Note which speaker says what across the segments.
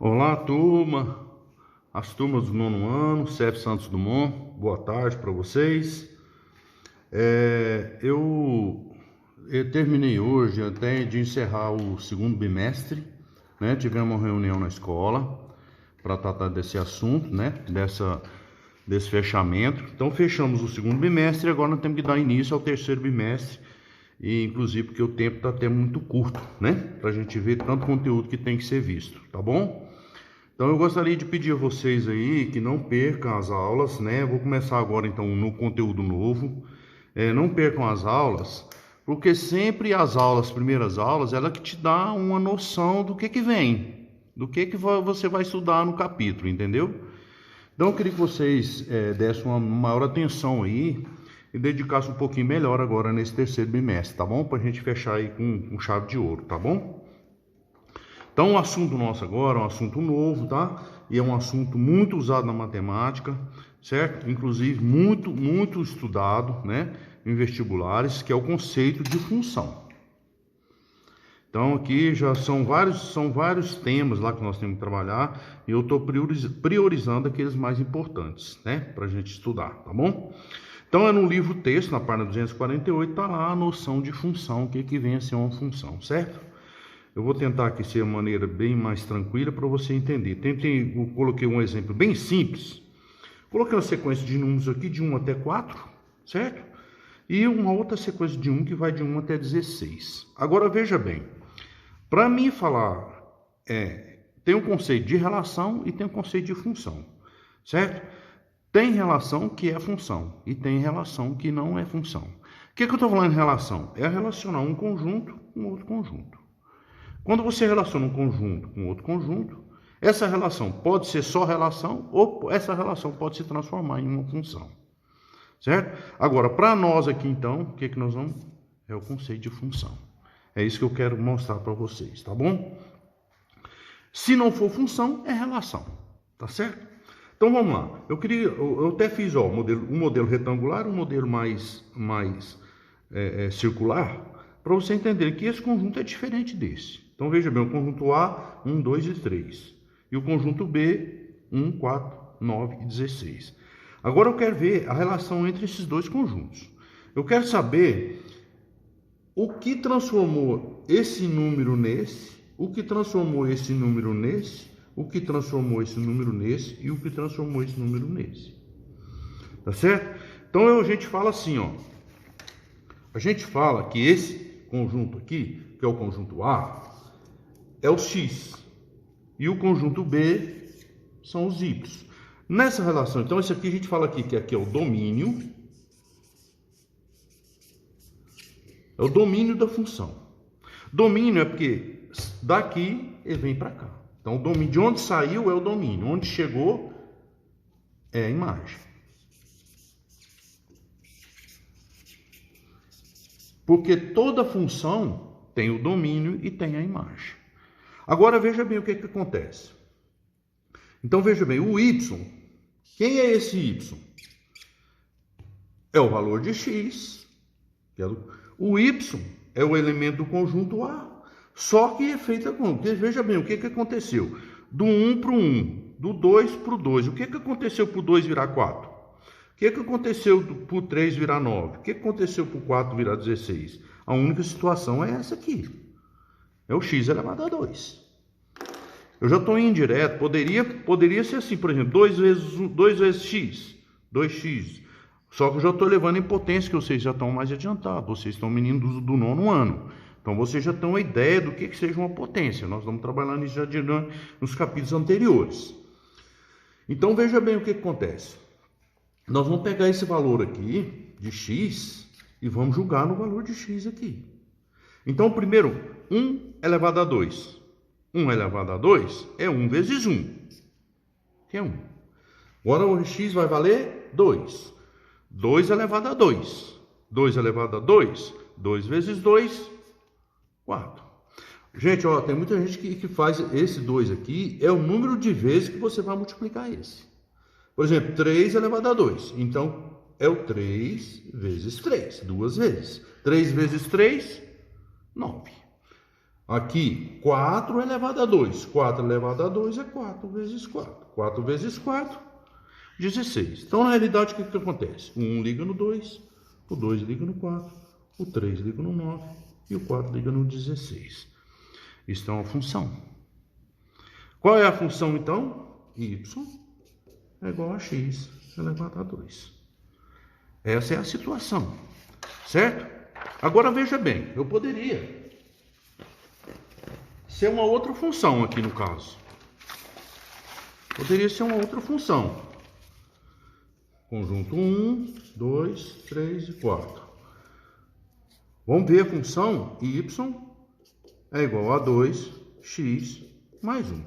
Speaker 1: Olá, turma, as turmas do nono ano, CF Santos Dumont, boa tarde para vocês. Eu terminei hoje até de encerrar o segundo bimestre, né? Tivemos uma reunião na escola para tratar desse assunto, né? Desse fechamento. Então fechamos o segundo bimestre e agora nós temos que dar início ao terceiro bimestre, e inclusive porque o tempo está até muito curto, né? Para a gente ver tanto conteúdo que tem que ser visto, tá bom? Então eu gostaria de pedir a vocês aí que não percam as aulas, né? Vou começar agora então no conteúdo novo. Não percam as aulas, porque sempre as aulas, primeiras aulas, ela que te dá uma noção do que vem, do que você vai estudar no capítulo, entendeu? Então eu queria que vocês dessem uma maior atenção aí e dedicassem um pouquinho melhor agora nesse terceiro bimestre, tá bom? Para a gente fechar aí com chave de ouro, tá bom? Então o assunto nosso agora é um assunto novo, tá? E é um assunto muito usado na matemática, certo? Inclusive muito estudado, né? Em vestibulares, que é o conceito de função. Então aqui já são vários temas lá que nós temos que trabalhar, e eu estou priorizando aqueles mais importantes, né? Para a gente estudar, tá bom? Então é no livro texto, na página 248, tá lá a noção de função, o que vem a ser uma função, certo? Eu vou tentar aqui ser uma maneira bem mais tranquila para você entender. Eu coloquei um exemplo bem simples. Coloquei uma sequência de números aqui de 1 até 4, certo? E uma outra sequência de 1 que vai de 1 até 16. Agora veja bem, para mim falar, tem um conceito de relação e tem um conceito de função, certo? Tem relação que é função e tem relação que não é função. O que eu estou falando em relação? É relacionar um conjunto com outro conjunto. Quando você relaciona um conjunto com outro conjunto, essa relação pode ser só relação ou essa relação pode se transformar em uma função, certo? Agora, para nós aqui então, o que nós vamos? É o conceito de função. É isso que eu quero mostrar para vocês, tá bom? Se não for função, é relação, tá certo? Então vamos lá. Eu até fiz um modelo retangular, um modelo mais circular, para você entender que esse conjunto é diferente desse. Então veja bem, o conjunto A, 1, 2 e 3. E o conjunto B, 1, 4, 9 e 16. Agora eu quero ver a relação entre esses dois conjuntos. Eu quero saber o que transformou esse número nesse, o que transformou esse número nesse, o que transformou esse número nesse e o que transformou esse número nesse. Tá certo? Então a gente fala assim, ó. A gente fala que esse conjunto aqui, que é o conjunto A, é o X. E o conjunto B são os Y. Nessa relação, então, esse aqui a gente fala aqui que aqui é o domínio. É o domínio da função. Domínio é porque daqui ele vem para cá. Então, o domínio, de onde saiu é o domínio. Onde chegou é a imagem. Porque toda função tem o domínio e tem a imagem. Agora veja bem o que acontece. Então veja bem, o y, quem é esse y? É o valor de x. O y é o elemento do conjunto A. Só que é feita com... Veja bem, o que aconteceu? Do 1 para o 1, do 2 para o 2. O que aconteceu para o 2 virar 4? O que aconteceu para o 3 virar 9? O que aconteceu para o 4 virar 16? A única situação é essa aqui. É o x elevado a 2. Eu já estou indo direto. Poderia ser assim, por exemplo, 2 vezes x, 2x. Só que eu já estou levando em potência, que vocês já estão mais adiantados. Vocês estão meninos do nono ano. Então vocês já têm uma ideia do que seja uma potência. Nós vamos trabalhar nisso já nos capítulos anteriores. Então veja bem o que acontece. Nós vamos pegar esse valor aqui de x e vamos jogar no valor de x aqui. Então, primeiro, 1 elevado a 2. 1 elevado a 2 é 1 vezes 1, que é 1. Agora o x vai valer 2. 2 elevado a 2. 2 elevado a 2. 2 vezes 2, 4. Gente, ó, tem muita gente que faz esse 2 aqui, é o número de vezes que você vai multiplicar esse. Por exemplo, 3 elevado a 2. Então, é o 3 vezes 3, 2 vezes. 3 vezes 3, 9. Aqui, 4 elevado a 2. 4 elevado a 2 é 4 vezes 4. 4 vezes 4, 16. Então, na realidade, o que acontece? O 1 liga no 2, o 2 liga no 4, o 3 liga no 9 e o 4 liga no 16. Isso é uma função. Qual é a função, então? Y é igual a x elevado a 2. Essa é a situação, certo? Agora, veja bem, eu poderia ser uma outra função aqui no caso. Poderia ser uma outra função. Conjunto 1, 2, 3 e 4. Vamos ver a função y é igual a 2x mais 1.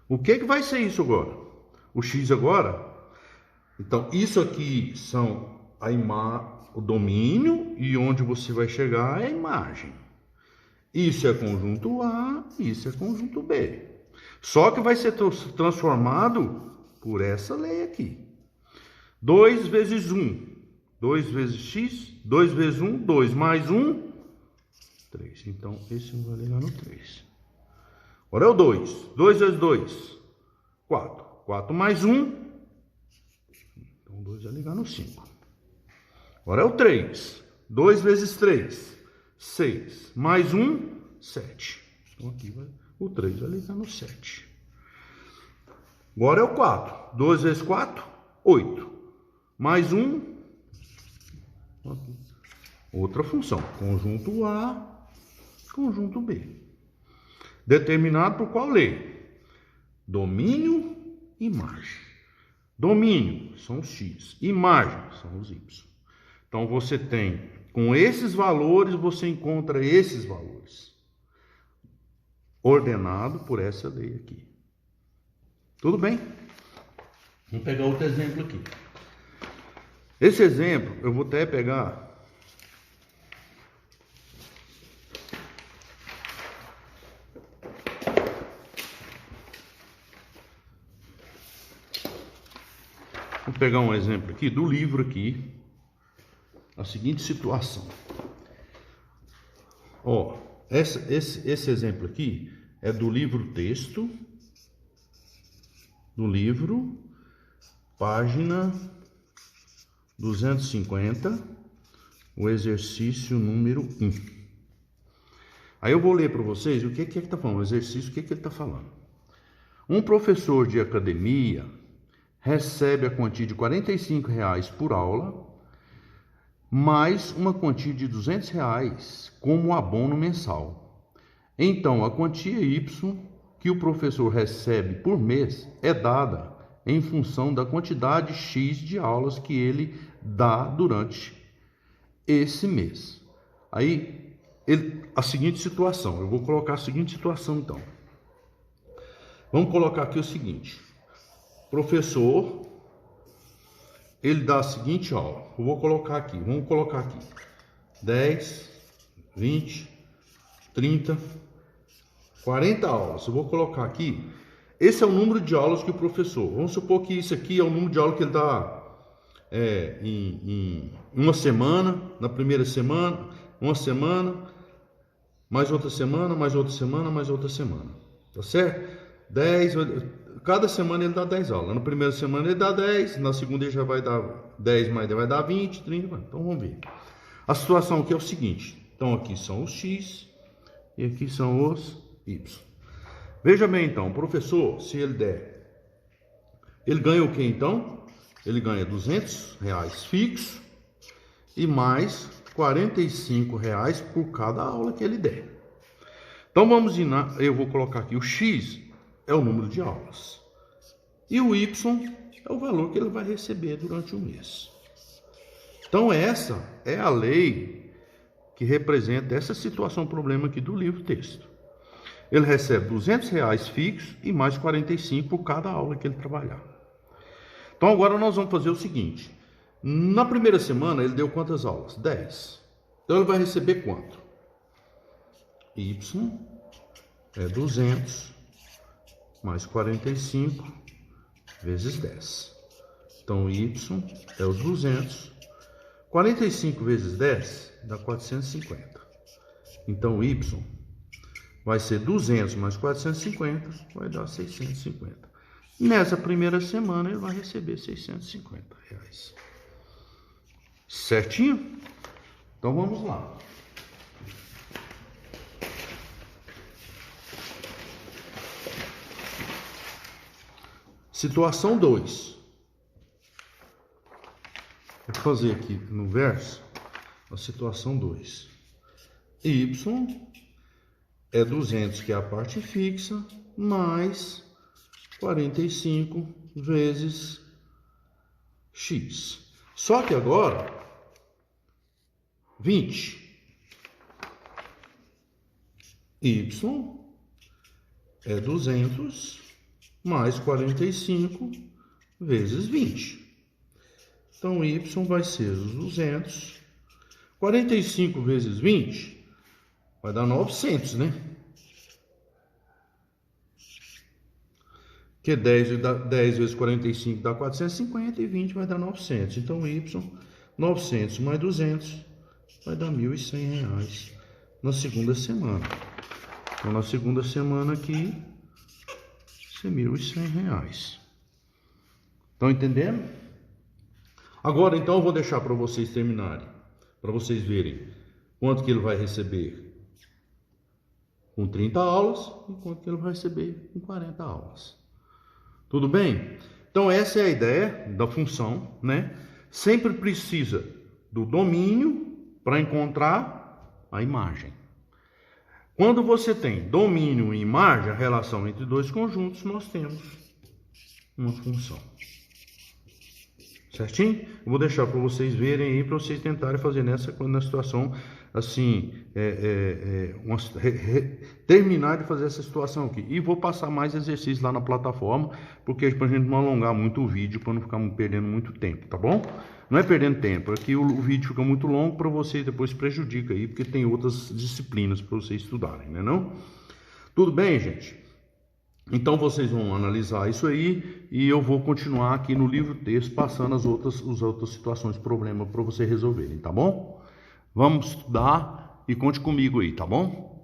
Speaker 1: O que vai ser isso agora? O x agora, então isso aqui são o domínio e onde você vai chegar é a imagem. Isso é conjunto A, isso é conjunto B. Só que vai ser transformado por essa lei aqui. 2 vezes 1, 2 vezes x, 2 vezes 1, 2 mais 1, 3. Então, esse vai ligar no 3. Agora é o 2. 2 vezes 2, 4. 4 mais 1, então 2 vai ligar no 5. Agora é o 3. 2 vezes 3, 6. Mais 1, 7. Então, aqui o 3 vai ligar no 7. Agora é o 4. 2 vezes 4, 8. Mais 1, outra função. Conjunto A, conjunto B. Determinado por qual lei? Domínio e imagem. Domínio são os x, imagem são os y. Então você tem, com esses valores, você encontra esses valores. Ordenado por essa lei aqui. Tudo bem? Vamos pegar outro exemplo aqui. Esse exemplo, eu vou até pegar... Vou pegar um exemplo aqui do livro aqui. A seguinte situação. Ó, esse exemplo aqui é do livro texto. Do livro, página 250, o exercício número 1. Aí eu vou ler para vocês o que está falando, o exercício, o que ele está falando. Um professor de academia recebe a quantia de R$ 45 por aula, mais uma quantia de R$ 200 como abono mensal. Então, a quantia Y que o professor recebe por mês é dada em função da quantidade X de aulas que ele dá durante esse mês. Aí, a seguinte situação, eu vou colocar a seguinte situação então. Vamos colocar aqui o seguinte, professor, ele dá a seguinte aula, eu vou colocar aqui, vamos colocar aqui, 10, 20, 30, 40 aulas, eu vou colocar aqui, esse é o número de aulas que o professor, vamos supor que isso aqui é o número de aulas que ele dá em uma semana, na primeira semana, uma semana, mais outra semana, mais outra semana, mais outra semana, tá certo? 10, cada semana ele dá 10 aulas, na primeira semana ele dá 10, na segunda ele já vai dar 10, mais vai dar 20, 30, então vamos ver. A situação aqui é o seguinte, então aqui são os X e aqui são os Y. Veja bem então, o professor, se ele der, ele ganha o que então? Ele ganha R$ 200 fixo e mais R$ 45 por cada aula que ele der. Então vamos eu vou colocar aqui o X é o número de aulas e o Y é o valor que ele vai receber durante o mês. Então essa é a lei que representa essa situação, problema aqui do livro texto. Ele recebe R$ 200 fixo e mais 45 por cada aula que ele trabalhar. Então agora nós vamos fazer o seguinte. Na primeira semana ele deu quantas aulas? 10. Então ele vai receber quanto? Y é 200 mais 45 vezes 10. Então Y é os 200. 45 vezes 10 dá 450. Então Y vai ser 200 mais 450, vai dar 650. Nessa primeira semana ele vai receber R$650. Certinho? Então vamos lá. Situação 2. Vou fazer aqui no verso a situação 2. Y é 200, que é a parte fixa, mais 45 vezes x. Só que agora, 20. Y é 200 mais 45 vezes 20. Então, y vai ser os 200. 45 vezes 20 vai dar 900, né? Porque 10 vezes 45 dá 450 e 20 vai dar 900. Então, y, 900 mais 200 vai dar R$1.100 na segunda semana. Então, na segunda semana aqui, isso é R$1.100. Estão entendendo? Agora, então, eu vou deixar para vocês terminarem, para vocês verem quanto que ele vai receber com 30 aulas e quanto que ele vai receber com 40 aulas. Tudo bem? Então, essa é a ideia da função, né? Sempre precisa do domínio para encontrar a imagem. Quando você tem domínio e imagem, a relação entre dois conjuntos, nós temos uma função. Certinho? Eu vou deixar para vocês verem aí, para vocês tentarem fazer na situação, assim, terminar de fazer essa situação aqui. E vou passar mais exercícios lá na plataforma, porque para a gente não alongar muito o vídeo, para não ficar perdendo muito tempo, tá bom? Não é perdendo tempo, é que o vídeo fica muito longo para você, depois prejudica aí, porque tem outras disciplinas para vocês estudarem, né não? Tudo bem, gente? Então vocês vão analisar isso aí e eu vou continuar aqui no livro texto passando as outras situações, problema para vocês resolverem, tá bom? Vamos estudar e conte comigo aí, tá bom?